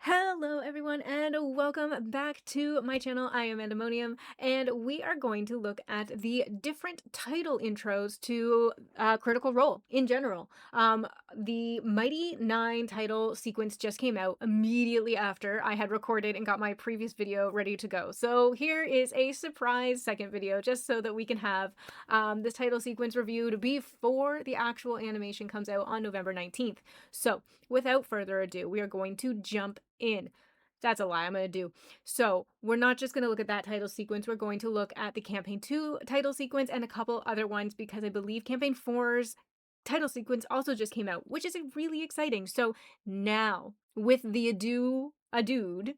Hello everyone and welcome back to my channel. I am Andemonium and we are going to look at the different title intros to Critical Role in general. The Mighty Nein title sequence just came out immediately after I had recorded and got my previous video ready to go. So here is a surprise second video just so that we can have this title sequence reviewed before the actual animation comes out on November 19th. So without further ado, we are going to jump in. That's a lie, I'm going to do. So we're not just going to look at that title sequence, we're going to look at the Campaign 2 title sequence and a couple other ones because I believe Campaign 4's title sequence also just came out, which is really exciting. So now, with the adude,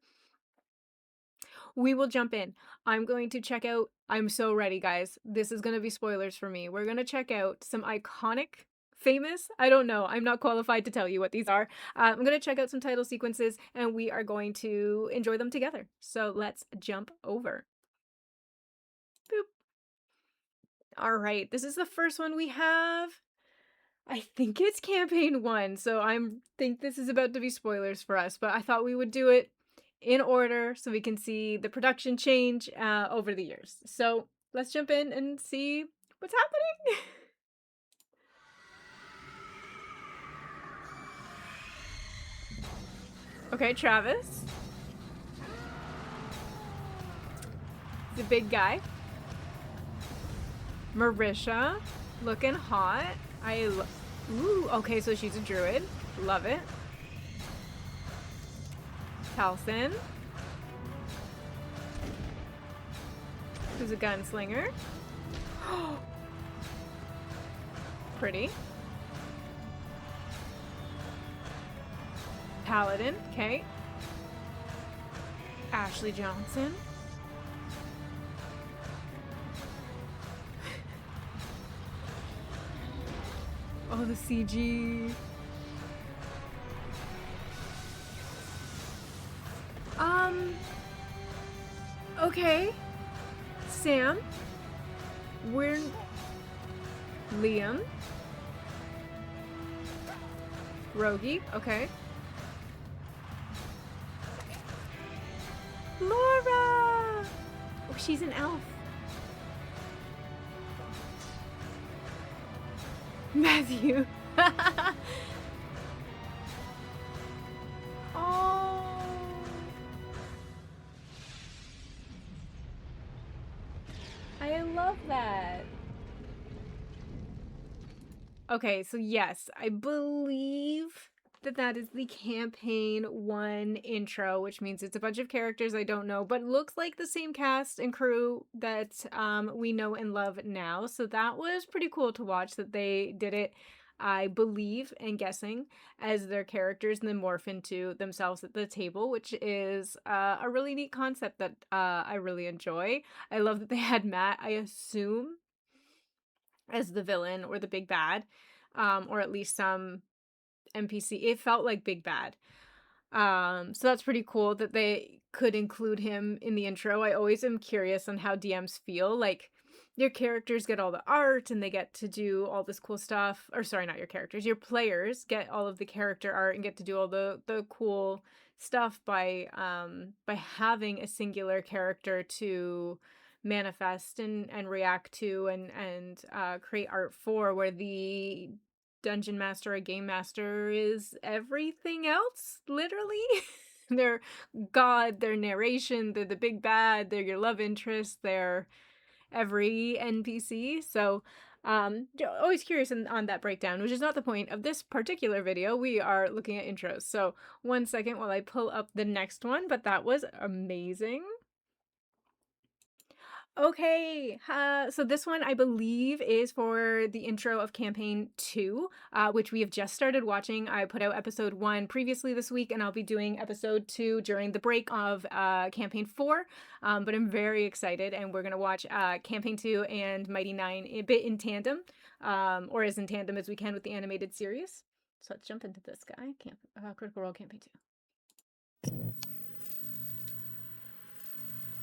we will jump in. I'm going to check out, I'm so ready guys, this is going to be spoilers for me. We're going to check out some iconic famous, I don't know, I'm not qualified to tell you what these are. I'm going to check out some title sequences and we are going to enjoy them together. So let's jump over. Boop. All right, this is the first one we have. I think it's Campaign 1, so I think this is about to be spoilers for us, but I thought we would do it in order so we can see the production change over the years. So let's jump in and see what's happening. Okay, Travis. The big guy. Marisha, looking hot. Ooh, okay, so she's a druid. Love it. Talson, who's a gunslinger. Pretty. Paladin, okay. Ashley Johnson. Oh, the CG. Okay. Sam. Liam. Rogi, okay. Laura! Oh, she's an elf. Matthew. Oh. I love that. Okay, so yes, I believe that is the Campaign 1 intro, which means it's a bunch of characters I don't know, but looks like the same cast and crew that we know and love now. So that was pretty cool to watch that they did it, I believe, and guessing, as their characters and then morph into themselves at the table, which is a really neat concept that I really enjoy. I love that they had Matt, I assume, as the villain or the big bad, or at least some NPC. It felt like big bad. So that's pretty cool that they could include him in the intro. I always am curious on how DMs feel. Like, your characters get all the art and they get to do all this cool stuff. Or sorry, not your characters. Your players get all of the character art and get to do all the cool stuff by having a singular character to manifest and react to and create art for, where the dungeon master or game master is everything else, literally. They're God, they're narration, they're the big bad, they're your love interest, they're every NPC. So always curious on that breakdown, which is not the point of this particular video. We are looking at intros. So 1 second while I pull up the next one, but that was amazing. Okay, so this one I believe is for the intro of Campaign 2, which we have just started watching. I put out episode 1 previously this week, and I'll be doing episode 2 during the break of Campaign 4, but I'm very excited, and we're going to watch Campaign 2 and Mighty Nein a bit in tandem, or as in tandem as we can with the animated series. So let's jump into this guy, Critical Role Campaign 2.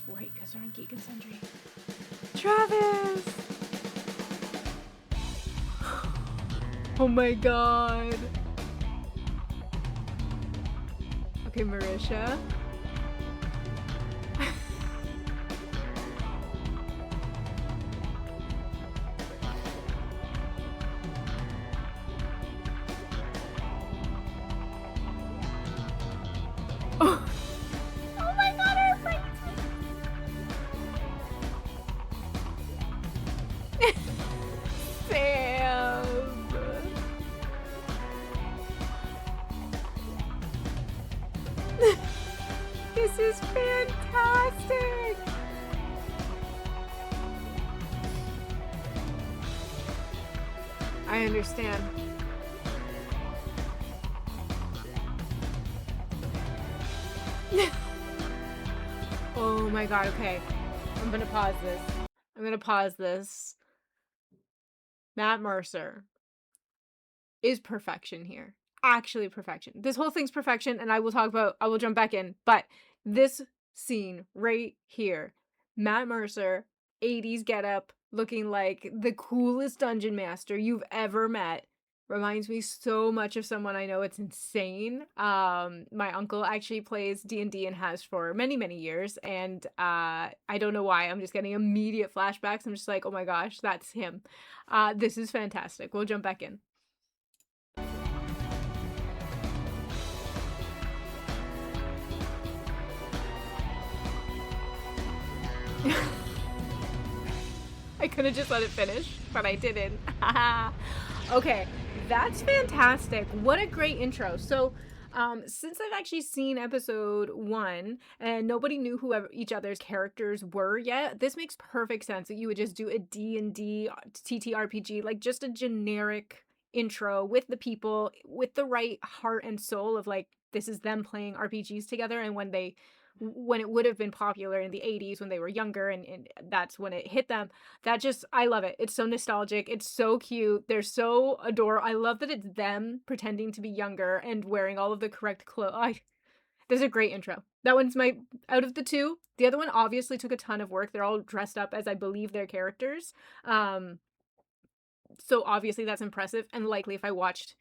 Right, because they're on Geek and Sundry. Travis! Oh my god. Okay, Marisha. Oh, oh my god, her face! Sam! This is fantastic! I understand. Oh my god, okay. I'm gonna pause this. I'm gonna pause this. Matt Mercer is perfection here. Actually perfection. This whole thing's perfection, and I will jump back in, but this scene right here, Matt Mercer, 80s getup, looking like the coolest dungeon master you've ever met, reminds me so much of someone I know. It's insane. My uncle actually plays D&D and has for many, many years, and I don't know why. I'm just getting immediate flashbacks. I'm just like, oh my gosh, that's him. This is fantastic. We'll jump back in. I could have just let it finish, but I didn't. Okay, that's fantastic. What a great intro. So, since I've actually seen episode 1 and nobody knew who each other's characters were yet, this makes perfect sense that you would just do a D&D TTRPG, like just a generic intro with the people, with the right heart and soul of like, this is them playing RPGs together, and when it would have been popular in the 80s when they were younger, and that's when it hit them. That just, I love it. It's so nostalgic. It's so cute. They're so adorable. I love that it's them pretending to be younger and wearing all of the correct clothes. There's a great intro. That one's my, out of the two. The other one obviously took a ton of work. They're all dressed up as I believe their characters. So obviously that's impressive, and likely if I watched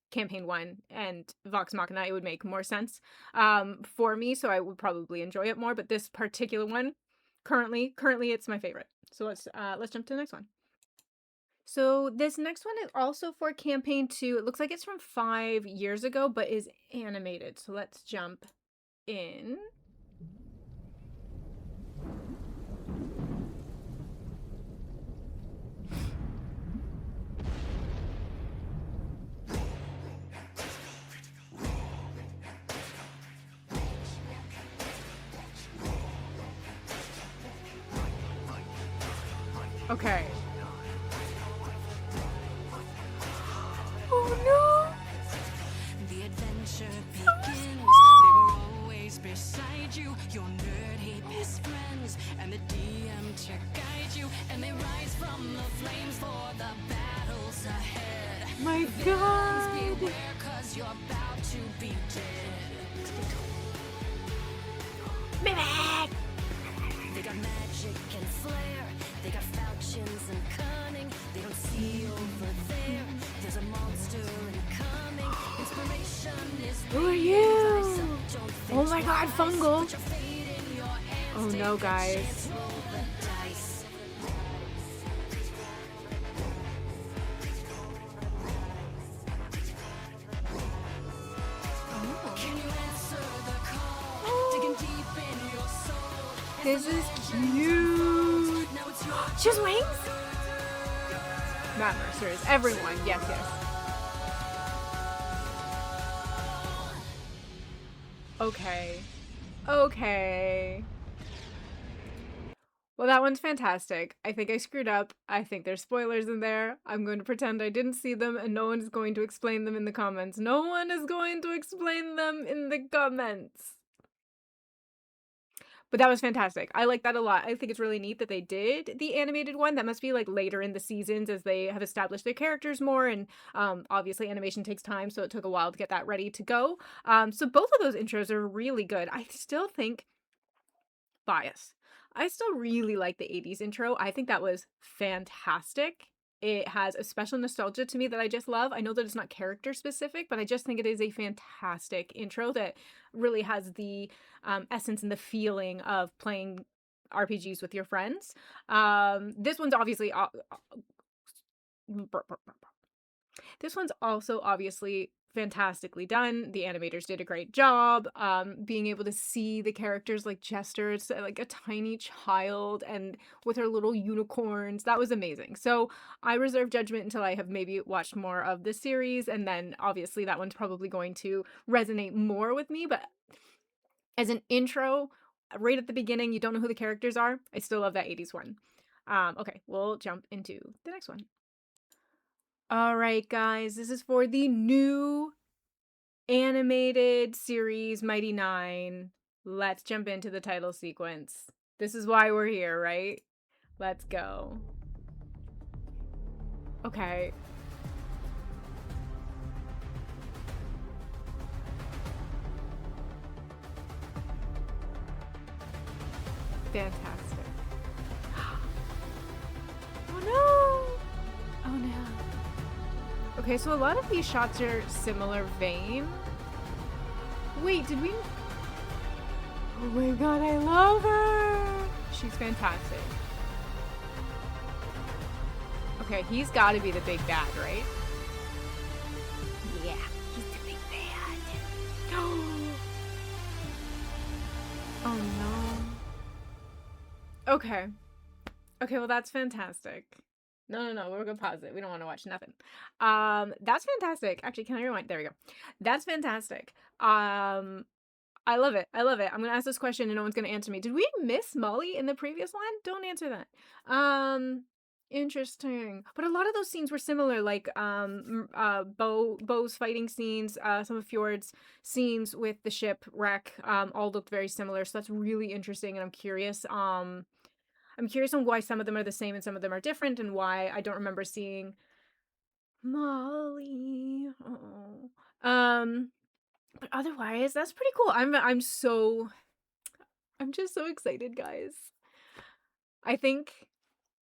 campaign 1 and Vox Machina, it would make more sense for me, so I would probably enjoy it more. But this particular one, currently it's my favorite. So let's jump to the next one. So this next one is also for campaign 2. It looks like it's from 5 years ago, but is animated. So let's jump in. Okay. Oh no! The adventure begins. They were always beside you, your nerdy best friends, and the DM to guide you, and they rise from the flames for the battles ahead. My God! Beware, 'cause you're about to be dead. Mimic! They got magic and flair. They got falchions and cunning. They don't see over there. There's a monster incoming. Inspiration is Who are you? Oh my God, fungal! Oh no, guys. This is cute. She has wings? Matt Mercer's. Everyone. Yes, yes. Okay. Okay. Well, that one's fantastic. I think I screwed up. I think there's spoilers in there. I'm going to pretend I didn't see them, and no one is going to explain them in the comments. No one is going to explain them in the comments. But that was fantastic. I like that a lot. I think it's really neat that they did the animated one. That must be like later in the seasons as they have established their characters more, and obviously animation takes time, so it took a while to get that ready to go. So both of those intros are really good. I still think, bias, I still really like the 80s intro. I think that was fantastic. It has a special nostalgia to me that I just love. I know that it's not character specific, but I just think it is a fantastic intro that really has the essence and the feeling of playing RPGs with your friends. This one's obviously this one's also obviously fantastically done. The animators did a great job. Being able to see the characters like Jester, it's like a tiny child, and with her little unicorns, that was amazing. So I reserve judgment until I have maybe watched more of the series, and then obviously that one's probably going to resonate more with me. But as an intro, right at the beginning, you don't know who the characters are. I still love that 80s one. Okay, we'll jump into the next one. All right, guys, this is for the new animated series Mighty Nein. Let's jump into the title sequence. This is why we're here, right? Let's go. Okay. Fantastic. Oh no! Oh no. Okay, so a lot of these shots are similar vein. Wait, did we... Oh my god, I love her! She's fantastic. Okay, he's gotta be the big bad, right? Yeah, he's the big bad. Oh no. Okay. Okay, well that's fantastic. No, we're gonna pause it. We don't want to watch nothing. That's fantastic. Actually, can I rewind? There we go. That's fantastic. I love it. I love it. I'm gonna ask this question and no one's gonna answer me. Did we miss Molly in the previous one? Don't answer that. Interesting. But a lot of those scenes were similar, like Bo's fighting scenes, some of Fjord's scenes with the shipwreck, all looked very similar. So that's really interesting, and I'm curious. I'm curious on why some of them are the same and some of them are different, and why I don't remember seeing Molly. Oh. But otherwise, that's pretty cool. I'm just so excited, guys. I think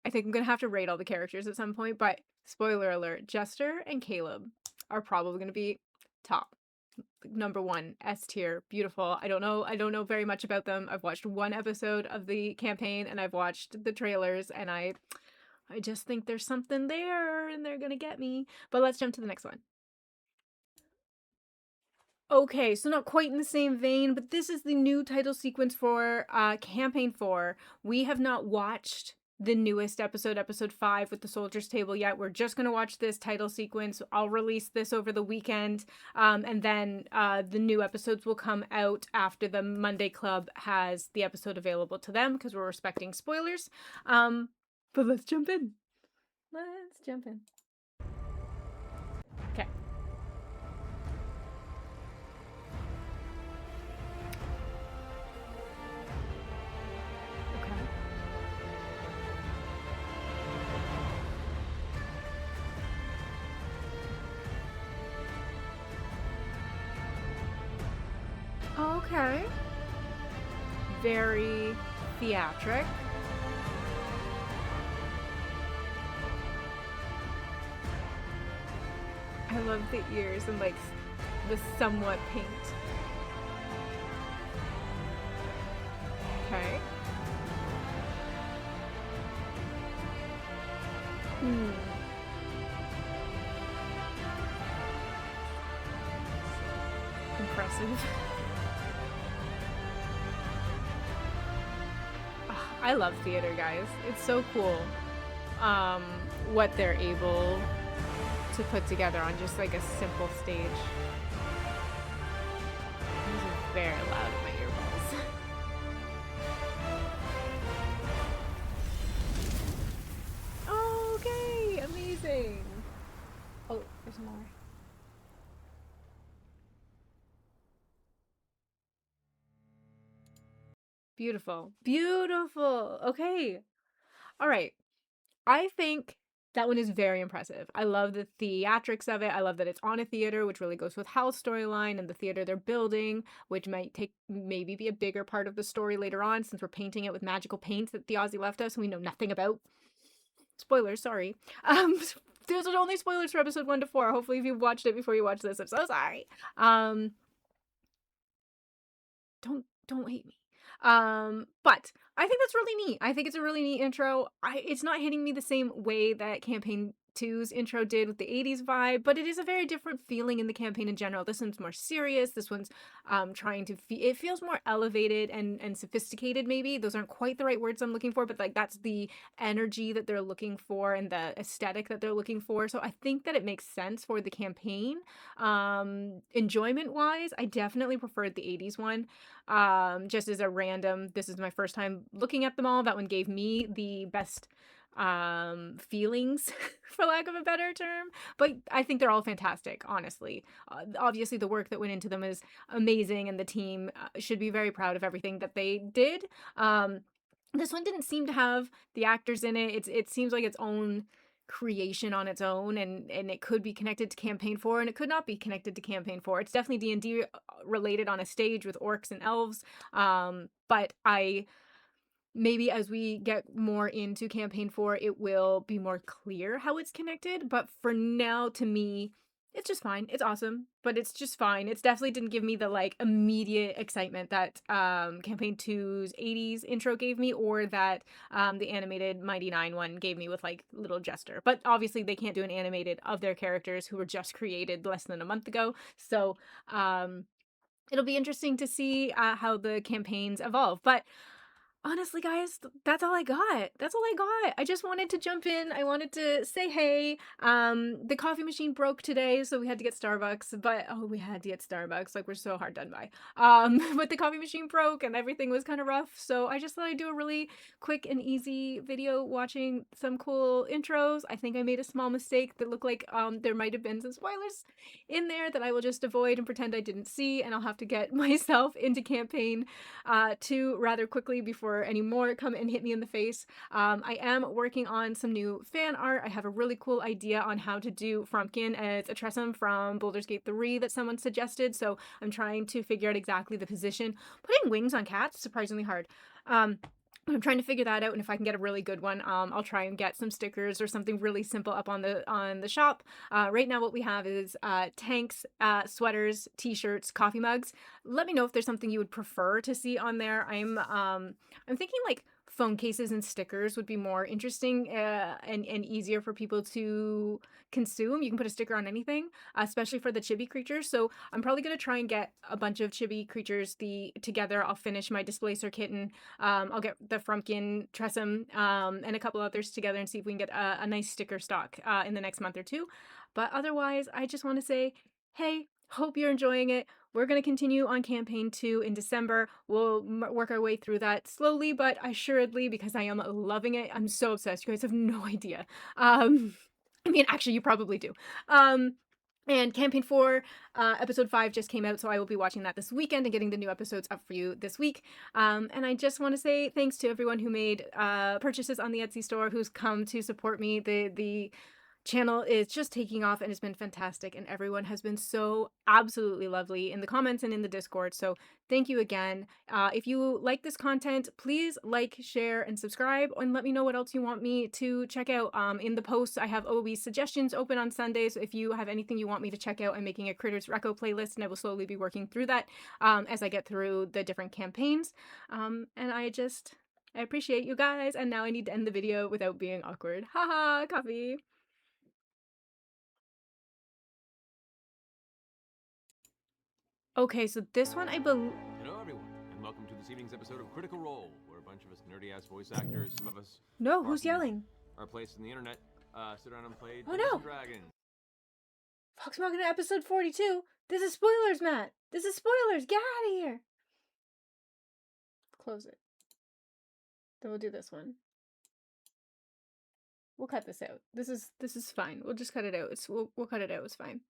I'm gonna have to rate all the characters at some point, but spoiler alert, Jester and Caleb are probably gonna be top. Number one, S tier, beautiful. I don't know very much about them. I've watched one episode of the campaign and I've watched the trailers, and I just think there's something there and they're gonna get me. But let's jump to the next one. Okay, so not quite in the same vein, but this is the new title sequence for campaign 4. We have not watched the newest episode, episode 5 with the soldiers table yet. We're just going to watch this title sequence. I'll release this over the weekend, and then the new episodes will come out after the Monday Club has the episode available to them, because we're respecting spoilers. But let's jump in. Okay. Okay. Very theatric. I love the ears and like the somewhat paint. Okay. Impressive. I love theater, guys. It's so cool what they're able to put together on just like a simple stage. These are very loud in my earballs. Okay, amazing. Oh, there's more. Beautiful. Beautiful. Okay. All right. I think that one is very impressive. I love the theatrics of it. I love that it's on a theater, which really goes with Hal's storyline and the theater they're building, which might maybe be a bigger part of the story later on, since we're painting it with magical paints that the Aussie left us and we know nothing about. Spoilers, sorry. Those are only spoilers for episode 1 to 4. Hopefully if you've watched it before you watch this, I'm so sorry. Don't hate me. But I think that's really neat. I think it's a really neat intro. It's not hitting me the same way that campaign two's intro did with the 80s vibe, but it is a very different feeling in the campaign in general. This one's more serious. This one's trying to it feels more elevated and sophisticated maybe. Those aren't quite the right words I'm looking for, but like that's the energy that they're looking for and the aesthetic that they're looking for. So I think that it makes sense for the campaign. Enjoyment wise, I definitely preferred the 80s one. Just as a random, this is my first time looking at them all. That one gave me the best feelings for lack of a better term, but I think they're all fantastic, honestly. Obviously the work that went into them is amazing, and the team should be very proud of everything that they did. This one didn't seem to have the actors in it. It seems like its own creation on its own, and it could be connected to campaign 4 and it could not be connected to campaign 4. It's definitely D&D related on a stage with orcs and elves, but I maybe as we get more into campaign 4 it will be more clear how it's connected, but for now to me it's just fine. It's awesome, but it's just fine. It's definitely didn't give me the like immediate excitement that campaign 2's 80s intro gave me, or that the animated Mighty Nein one gave me with like little Jester. But obviously they can't do an animated of their characters who were just created less than a month ago, so it'll be interesting to see how the campaigns evolve. But honestly, guys, that's all I got. That's all I got. I just wanted to jump in. I wanted to say hey. The coffee machine broke today, so we had to get Starbucks. But oh, we had to get Starbucks. Like, we're so hard done by. But the coffee machine broke and everything was kind of rough. So I just thought I'd do a really quick and easy video watching some cool intros. I think I made a small mistake that looked like there might have been some spoilers in there that I will just avoid and pretend I didn't see, and I'll have to get myself into campaign 2 rather quickly before any more come and hit me in the face. I am working on some new fan art. I have a really cool idea on how to do Frumpkin as a Tressum from Baldur's Gate 3 that someone suggested, so I'm trying to figure out exactly the position. Putting wings on cats is surprisingly hard. I'm trying to figure that out, and if I can get a really good one, I'll try and get some stickers or something really simple up on the shop. Right now what we have is tanks, sweaters, t-shirts, coffee mugs. Let me know if there's something you would prefer to see on there. I'm thinking like phone cases and stickers would be more interesting and easier for people to consume. You can put a sticker on anything, especially for the chibi creatures. So I'm probably going to try and get a bunch of chibi creatures together. I'll finish my Displacer kitten. I'll get the Frumpkin, Tressum, and a couple others together and see if we can get a nice sticker stock in the next month or two. But otherwise, I just want to say, hey, hope you're enjoying it. We're going to continue on campaign 2 in December. We'll work our way through that slowly but assuredly because I am loving it. I'm so obsessed. You guys have no idea. I mean, actually, you probably do. And campaign 4, episode 5 just came out, so I will be watching that this weekend and getting the new episodes up for you this week. And I just want to say thanks to everyone who made purchases on the Etsy store, who's come to support me. The channel is just taking off and it's been fantastic, and everyone has been so absolutely lovely in the comments and in the Discord, so thank you again. If you like this content, please like, share, and subscribe, and let me know what else you want me to check out. In the posts I have always suggestions open on Sundays. If you have anything you want me to check out, I'm making a Critters Reco playlist, and I will slowly be working through that as I get through the different campaigns. And I appreciate you guys, and now I need to end the video without being awkward. Haha, coffee. Okay, so this one I believe. Hello, everyone, and welcome to this evening's episode of Critical Role, where a bunch of us nerdy-ass voice actors, some of us No, who's yelling? Our place in the internet, sit around and play Oh, Dungeons no. and Dragons. Fox Machina episode 42. This is spoilers, Matt. This is spoilers. Get out of here. Close it. Then we'll do this one. We'll cut this out. This is fine. We'll just cut it out. We'll cut it out. It's fine.